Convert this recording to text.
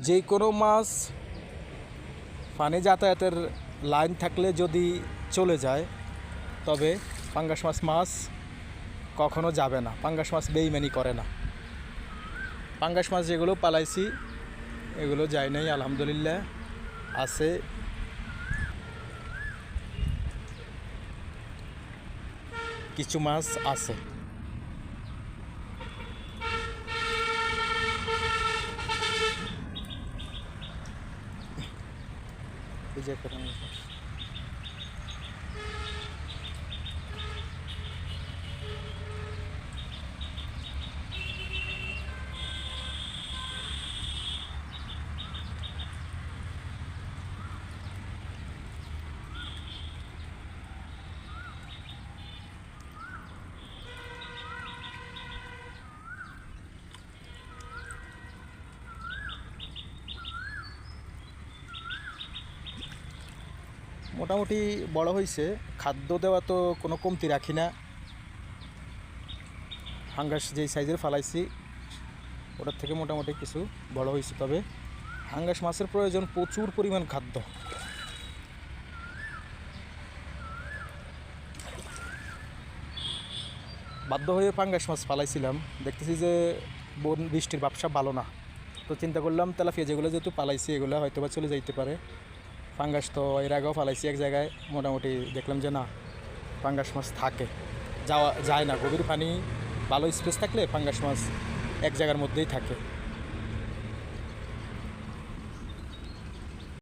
যে কোনো মাছ পানি যাতায়াতের লাইন থাকলে যদি চলে যায় তবে পাঙ্গাস মাছ কখনো যাবে না। পাঙ্গাস মাছ বেইমানি করে না। পাঙ্গাস মাছ যেগুলো পালাইছি এগুলো যায় নাই, আলহামদুলিল্লাহ আছে। কিছু মাছ আছে। এই যে একটা পাঙ্গাস মাছ। মোটামুটি বড় হয়েছে, খাদ্য দেওয়া তো কোনো কমতি রাখি না। হাঙ্গাস যেই সাইজের ফালাইছি ওটার থেকে মোটামুটি কিছু বড় হয়েছে। তবে হাঙ্গাস মাছের প্রয়োজন প্রচুর পরিমাণ খাদ্য। বাধ্য হয়ে পাঙ্গাস মাছ ফালাইছিলাম, দেখতেছি যে বৃষ্টির ব্যবসা ভালো না, তো চিন্তা করলাম তেলাপিয়া যেগুলো যেহেতু পালাইছি এগুলো হয়তো বা চলে যাইতে পারে। পাঙ্গাস তো এর আগেও ফালাইছি এক জায়গায়, মোটামুটি দেখলাম যে না, পাঙ্গাস মাছ থাকে, যাওয়া যায় না। গভীর পানি ভালো স্পেস থাকলে পাঙ্গাস মাছ এক জায়গার মধ্যেই থাকে।